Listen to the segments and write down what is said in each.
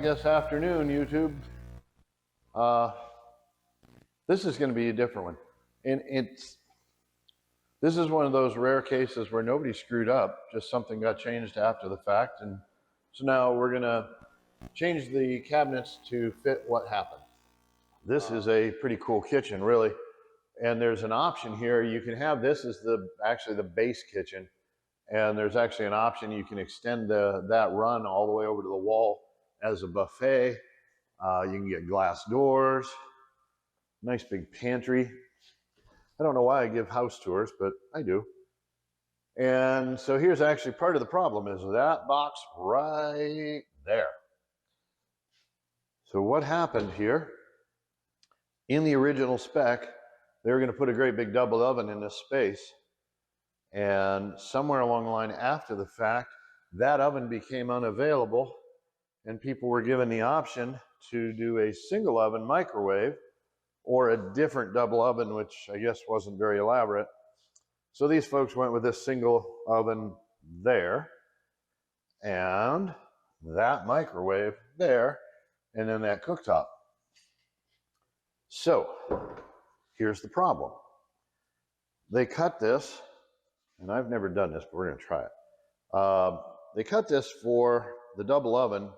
guess, afternoon, YouTube. This is going to be a different one. And this is one of those rare cases where nobody screwed up, just something got changed after the fact. And so now we're going to change the cabinets to fit what happened. This is a pretty cool kitchen, really. And there's an option here. You can have this as actually the base kitchen. And there's actually an option. You can extend that run all the way over to the wall as a buffet. You can get glass doors, nice big pantry. I don't know why I give house tours, but I do. And so here's actually part of the problem is that box right there. So what happened here, in the original spec, they were going to put a great big double oven in this space. And somewhere along the line after the fact, that oven became unavailable and people were given the option to do a single oven microwave or a different double oven, which I guess wasn't very elaborate. So these folks went with this single oven there and that microwave there and then that cooktop. So here's the problem. They cut this, and I've never done this, but we're going to try it. They cut this for the double oven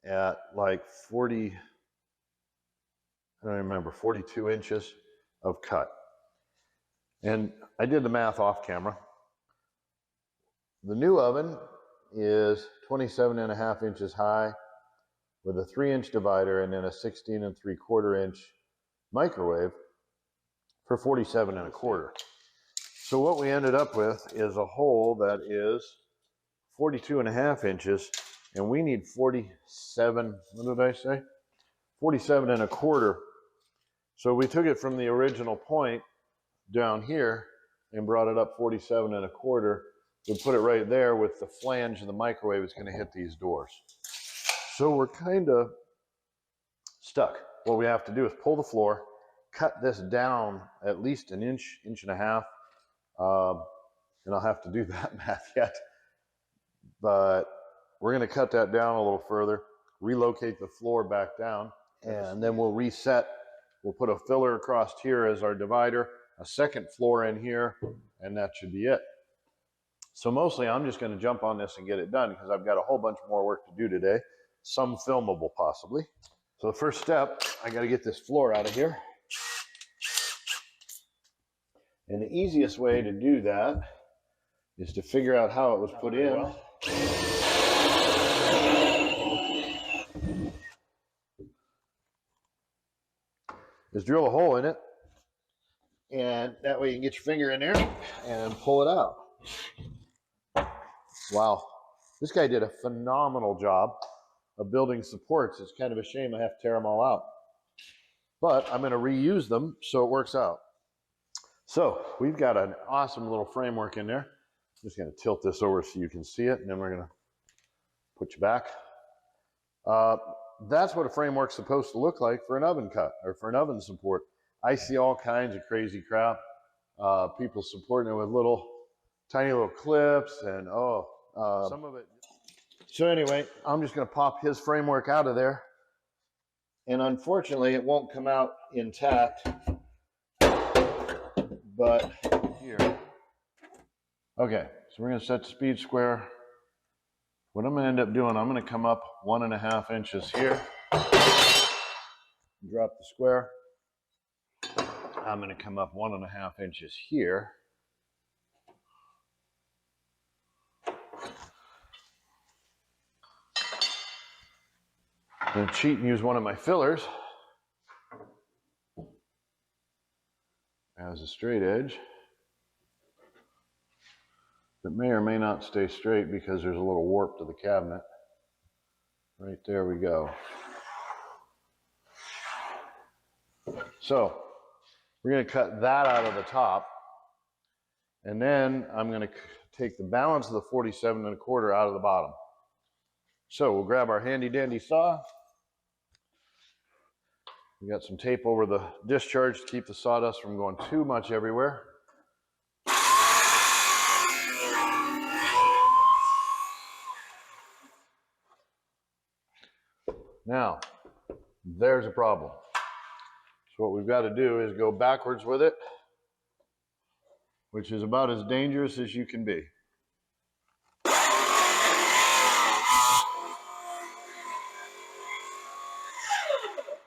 at like 40, I don't remember, 42 inches of cut. And I did the math off camera. The new oven is 27.5 inches high with a 3-inch divider and then a 16 3/4 inch microwave for 47.25. So what we ended up with is a hole that is 42.5 inches, and we need 47, what did I say? 47.25. So we took it from the original point down here and brought it up 47.25. We put it right there with the flange and the microwave is going to hit these doors. So we're kind of stuck. What we have to do is pull the floor, cut this down at least an inch, inch and a half. And I'll have to do that math yet. But we're going to cut that down a little further, relocate the floor back down, and then we'll reset. We'll put a filler across here as our divider, a second floor in here, and that should be it. So mostly I'm just going to jump on this and get it done because I've got a whole bunch more work to do today, some filmable possibly. So the first step, I got to get this floor out of here. And the easiest way to do that is to figure out how it was put in. Is drill a hole in it, and that way you can get your finger in there and pull it out. Wow, this guy did a phenomenal job of building supports. It's kind of a shame I have to tear them all out. But I'm going to reuse them so it works out. So we've got an awesome little framework in there. I'm just going to tilt this over so you can see it, and then we're going to put you back. That's what a framework's supposed to look like for an oven cut or for an oven support. I see all kinds of crazy crap. People supporting it with tiny little clips and some of it. So anyway, I'm just going to pop his framework out of there. And unfortunately, it won't come out intact. But here. Okay, so we're going to set the speed square. What I'm going to end up doing, I'm going to come up 1.5 inches here. Drop the square. I'm going to come up 1.5 inches here. I'm going to cheat and use one of my fillers as a straight edge. It may or may not stay straight because there's a little warp to the cabinet. Right there we go. So we're going to cut that out of the top, and then I'm going to take the balance of the 47.25 out of the bottom. So we'll grab our handy dandy saw. We got some tape over the discharge to keep the sawdust from going too much everywhere. Now, there's a problem. So what we've got to do is go backwards with it, which is about as dangerous as you can be.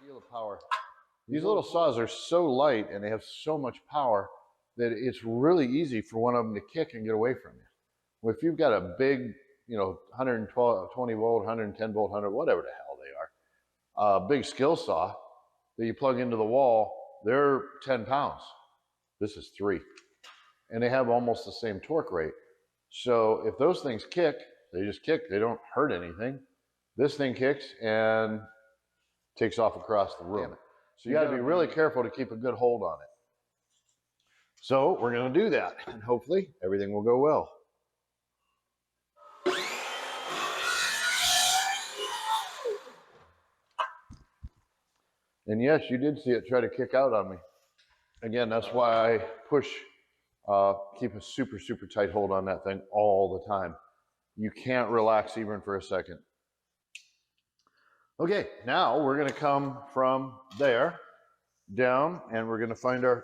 Feel the power. These little saws are so light and they have so much power that it's really easy for one of them to kick and get away from you. Well, if you've got a big, 120 volt, 110 volt, 100, whatever the hell they are, big skill saw that you plug into the wall, they're 10 pounds. This is 3. And they have almost the same torque rate. So if those things kick, they just kick, they don't hurt anything. This thing kicks and takes off across the room. So you got to be really careful to keep a good hold on it. So we're going to do that, and hopefully everything will go well. And yes, you did see it try to kick out on me. Again, that's why I push, keep a super, super tight hold on that thing all the time. You can't relax even for a second. Okay, now we're going to come from there down, and we're going to find our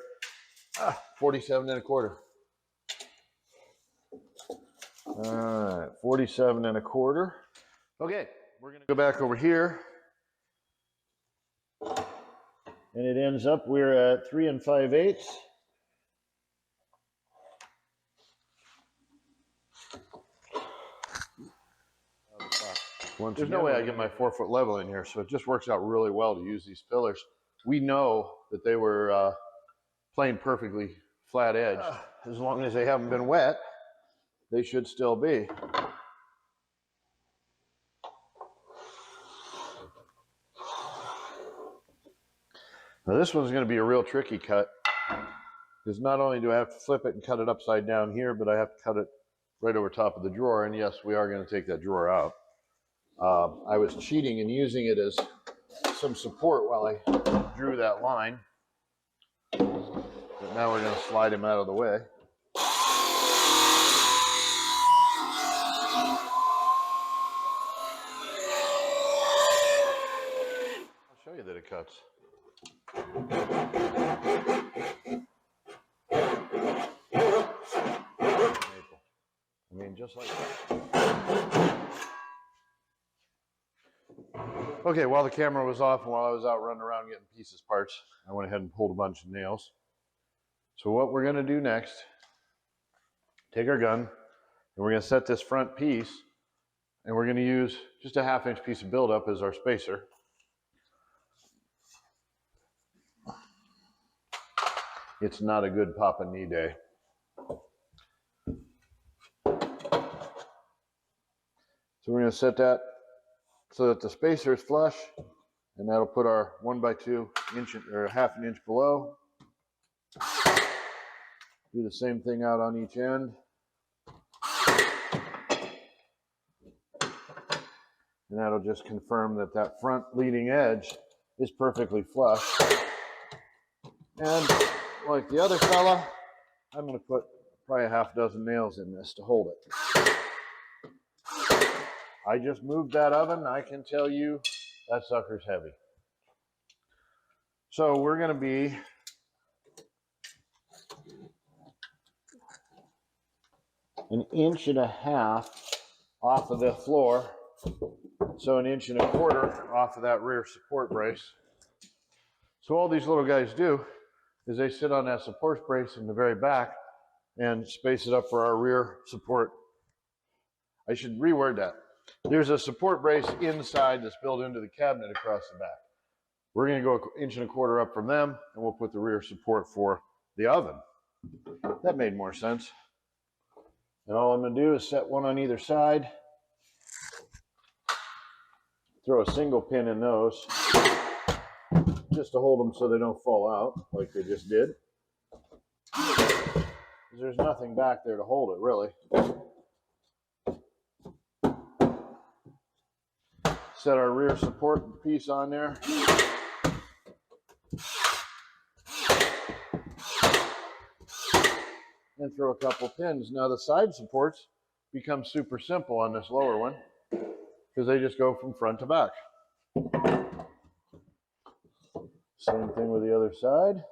47 1/4. All right, 47 1/4. Okay, we're going to go back over here. And it ends up, we're at 3 5/8. There's no way I get my 4-foot level in here, so it just works out really well to use these fillers. We know that they were plain perfectly flat edge. As long as they haven't been wet, they should still be. Now this one's going to be a real tricky cut, because not only do I have to flip it and cut it upside down here, but I have to cut it right over top of the drawer, and yes, we are going to take that drawer out. I was cheating and using it as some support while I drew that line, but now we're going to slide him out of the way. I'll show you that it cuts. I mean, just like that. Okay, while the camera was off and while I was out running around getting pieces parts, I went ahead and pulled a bunch of nails. So what we're going to do next, take our gun, and we're going to set this front piece, and we're going to use just a 1/2 inch piece of buildup as our spacer. It's not a good Papa knee day. So we're going to set that so that the spacer is flush, and that'll put our 1x2 inch or 1/2 inch below. Do the same thing out on each end. And that'll just confirm that that front leading edge is perfectly flush. And like the other fella, I'm going to put probably 6 nails in this to hold it. I just moved that oven. I can tell you that sucker's heavy. So we're going to be an 1.5 inches off of the floor. So 1.25 inches off of that rear support brace. So all these little guys do is they sit on that support brace in the very back and space it up for our rear support. I should reword that. There's a support brace inside that's built into the cabinet across the back. We're going to go 1.25 inches up from them, and we'll put the rear support for the oven. That made more sense. And all I'm going to do is set one on either side. Throw a single pin in those, just to hold them so they don't fall out like they just did. There's nothing back there to hold it, really. Set our rear support piece on there. And throw a couple pins. Now the side supports become super simple on this lower one, because they just go from front to back. Same thing with the other side.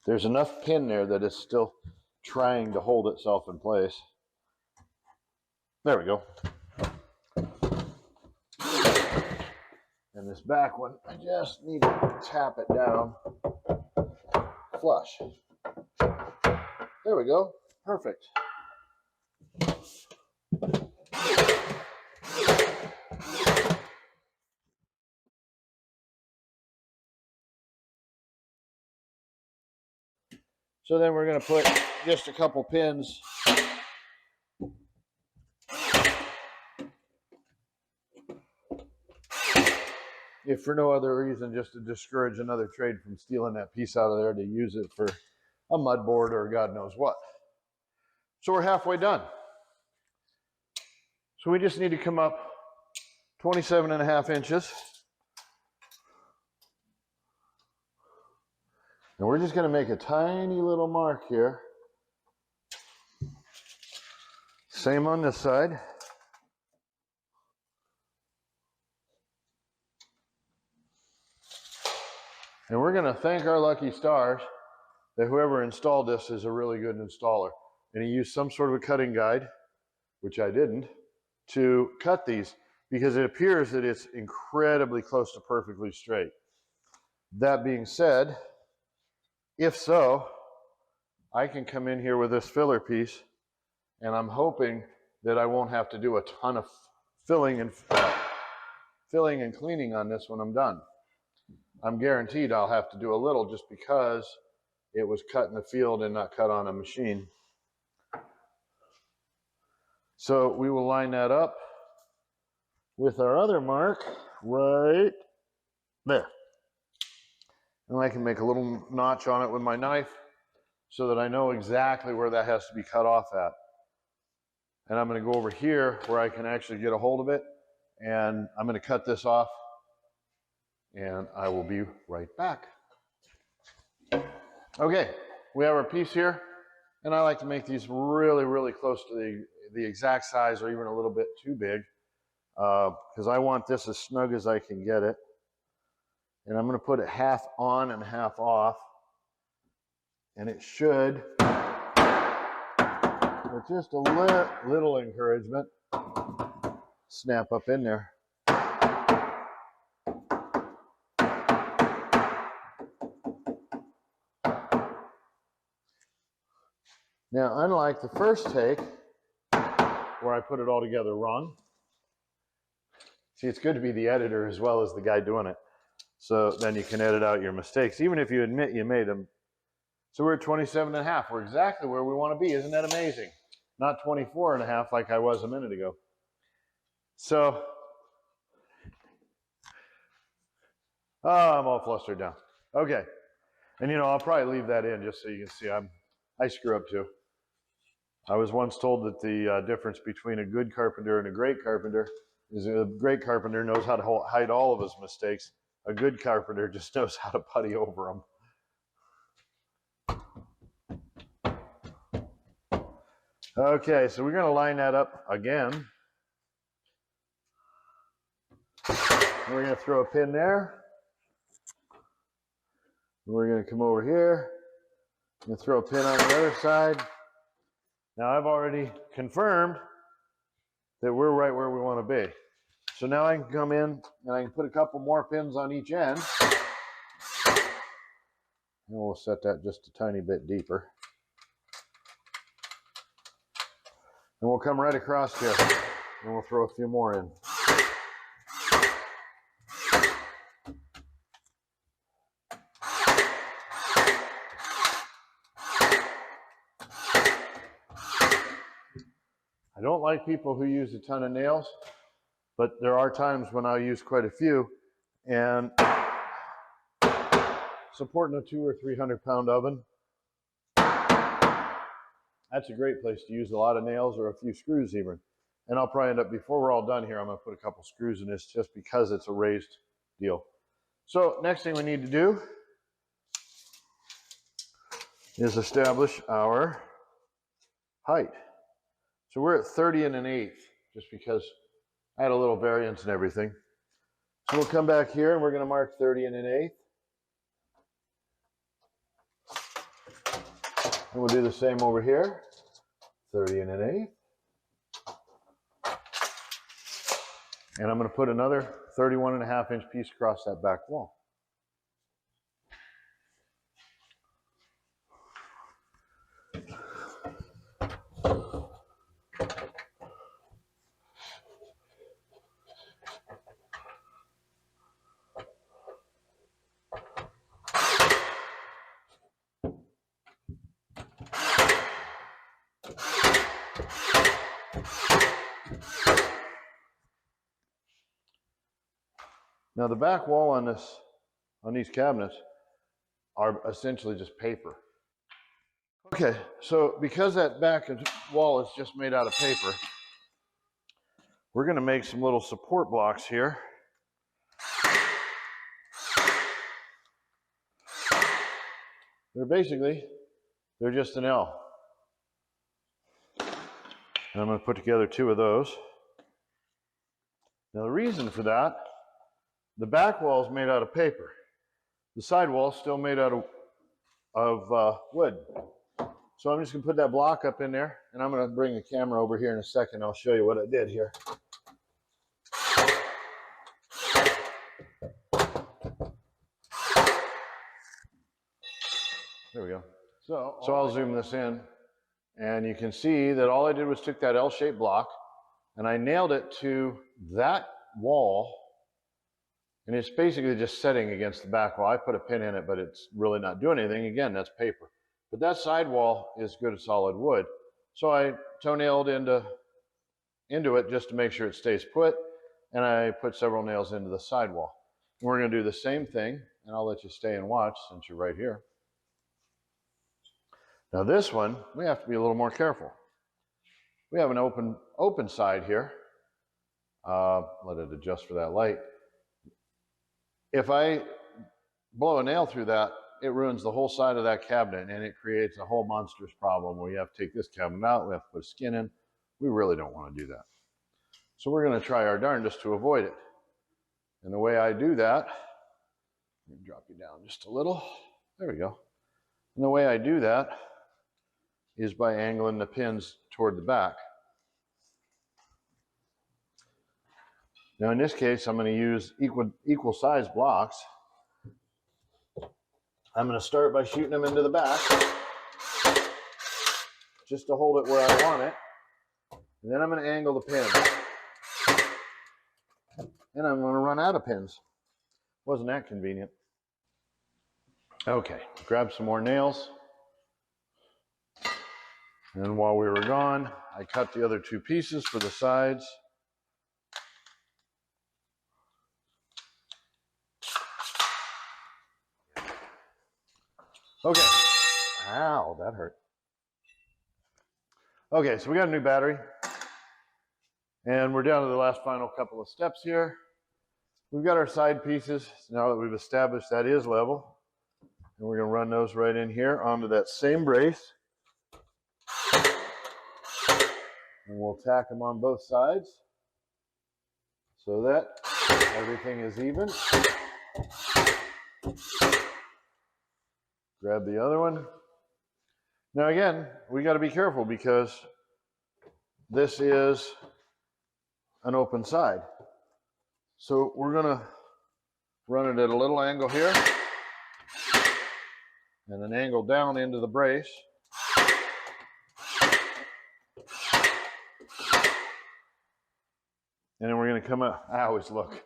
There's enough pin there that it's still trying to hold itself in place. There we go. And this back one, I just need to tap it down flush. There we go. Perfect. So then we're going to put just a couple pins if for no other reason, just to discourage another trade from stealing that piece out of there to use it for a mud board or God knows what. So we're halfway done. So we just need to come up 27.5 inches. And we're just going to make a tiny little mark here. Same on this side. And we're going to thank our lucky stars that whoever installed this is a really good installer. And he used some sort of a cutting guide, which I didn't, to cut these because it appears that it's incredibly close to perfectly straight. That being said, if so, I can come in here with this filler piece, and I'm hoping that I won't have to do a ton of filling and cleaning on this when I'm done. I'm guaranteed I'll have to do a little just because it was cut in the field and not cut on a machine. So we will line that up with our other mark right there. And I can make a little notch on it with my knife so that I know exactly where that has to be cut off at. And I'm going to go over here where I can actually get a hold of it, and I'm going to cut this off, and I will be right back. Okay, we have our piece here, and I like to make these really, really close to the exact size or even a little bit too big because I want this as snug as I can get it. And I'm going to put it half on and half off, and it should, with just a little encouragement, snap up in there. Now, unlike the first take, where I put it all together wrong, see, it's good to be the editor as well as the guy doing it. So then you can edit out your mistakes, even if you admit you made them. So we're at 27.5. We're exactly where we want to be. Isn't that amazing? Not 24.5 like I was a minute ago. So, I'm all flustered now. Okay. And you know, I'll probably leave that in just so you can see I screw up too. I was once told that the difference between a good carpenter and a great carpenter is a great carpenter knows how to hide all of his mistakes. A good carpenter just knows how to putty over them. Okay, so we're going to line that up again. We're going to throw a pin there. We're going to come over here and throw a pin on the other side. Now I've already confirmed that we're right where we want to be. So now I can come in and I can put a couple more pins on each end. And we'll set that just a tiny bit deeper. And we'll come right across here and we'll throw a few more in. I don't like people who use a ton of nails, but there are times when I'll use quite a few, and supporting a 200 or 300 pound oven, that's a great place to use a lot of nails or a few screws even. And I'll probably end up, before we're all done here, I'm going to put a couple screws in this just because it's a raised deal. So next thing we need to do is establish our height. So we're at 30 and 1/8, just because I had a little variance and everything. So we'll come back here and we're going to mark 30 and 1/8. And we'll do the same over here, 30 and 1/8. And I'm going to put another 31.5-inch piece across that back wall. Now the back wall on these cabinets are essentially just paper. Okay, so because that back wall is just made out of paper, we're going to make some little support blocks here. They're just an L. And I'm going to put together 2 of those. Now the reason for that, the back wall is made out of paper. The side wall is still made out of wood. So I'm just going to put that block up in there, and I'm going to bring the camera over here in a second. I'll show you what I did here. There we go. So I'll zoom this in, and you can see that all I did was took that L-shaped block, and I nailed it to that wall, and it's basically just setting against the back wall. I put a pin in it, but it's really not doing anything. Again, that's paper. But that side wall is good as solid wood. So I toe-nailed into it just to make sure it stays put, and I put several nails into the side wall. And we're going to do the same thing, and I'll let you stay and watch since you're right here. Now this one, we have to be a little more careful. We have an open side here. Let it adjust for that light. If I blow a nail through that, it ruins the whole side of that cabinet, and it creates a whole monstrous problem where you have to take this cabinet out, we have to put a skin in. We really don't want to do that. So we're going to try our darndest to avoid it. And the way I do that, let me drop you down just a little. There we go. And the way I do that is by angling the pins toward the back. Now in this case, I'm going to use equal size blocks. I'm going to start by shooting them into the back, just to hold it where I want it. And then I'm going to angle the pins. And I'm going to run out of pins. Wasn't that convenient? Okay, grab some more nails. And while we were gone, I cut the other 2 pieces for the sides. Okay. Ow, that hurt. Okay, so we got a new battery. And we're down to the last final couple of steps here. We've got our side pieces. Now that we've established that is level. And we're going to run those right in here onto that same brace. And we'll tack them on both sides so that everything is even. Grab the other one. Now again, we got to be careful because this is an open side. So we're going to run it at a little angle here and an angle down into the brace. And then we're going to come up. I always look.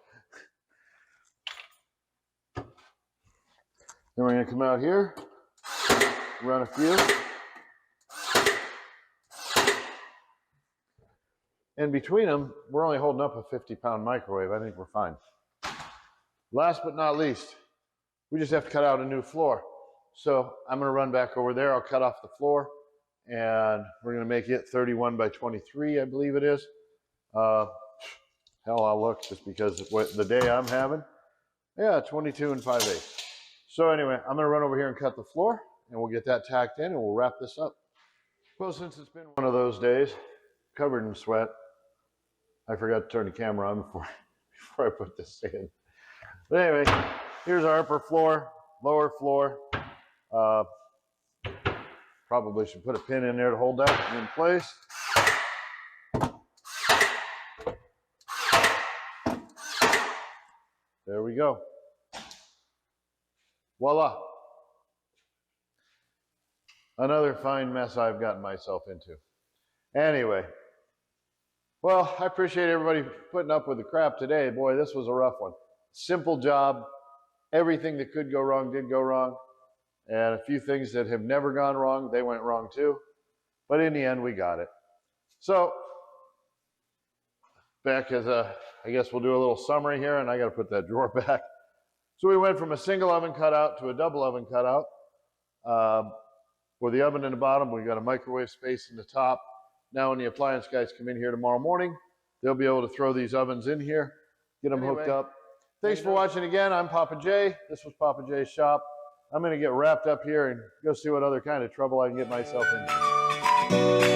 Then we're going to come out here, run a few. And between them, we're only holding up a 50-pound microwave. I think we're fine. Last but not least, we just have to cut out a new floor. So I'm going to run back over there. I'll cut off the floor, and we're going to make it 31 by 23, I believe it is. Hell, I'll look just because of the day I'm having. Yeah, 22 and 5/8. So anyway, I'm going to run over here and cut the floor, and we'll get that tacked in, and we'll wrap this up. Well, since it's been one of those days, covered in sweat, I forgot to turn the camera on before I put this in. But anyway, here's our upper floor, lower floor. Probably should put a pin in there to hold that in place. There we go. Voila. Another fine mess I've gotten myself into. Anyway, well, I appreciate everybody putting up with the crap today. Boy, this was a rough one. Simple job. Everything that could go wrong did go wrong. And a few things that have never gone wrong, they went wrong too. But in the end, we got it. So, back as I guess we'll do a little summary here, and I got to put that drawer back. So we went from a single oven cutout to a double oven cutout. For the oven in the bottom, we got a microwave space in the top. Now when the appliance guys come in here tomorrow morning, they'll be able to throw these ovens in here, get them hooked up. Thanks for watching again. I'm Papa J. This was Papa J's shop. I'm going to get wrapped up here and go see what other kind of trouble I can get myself into.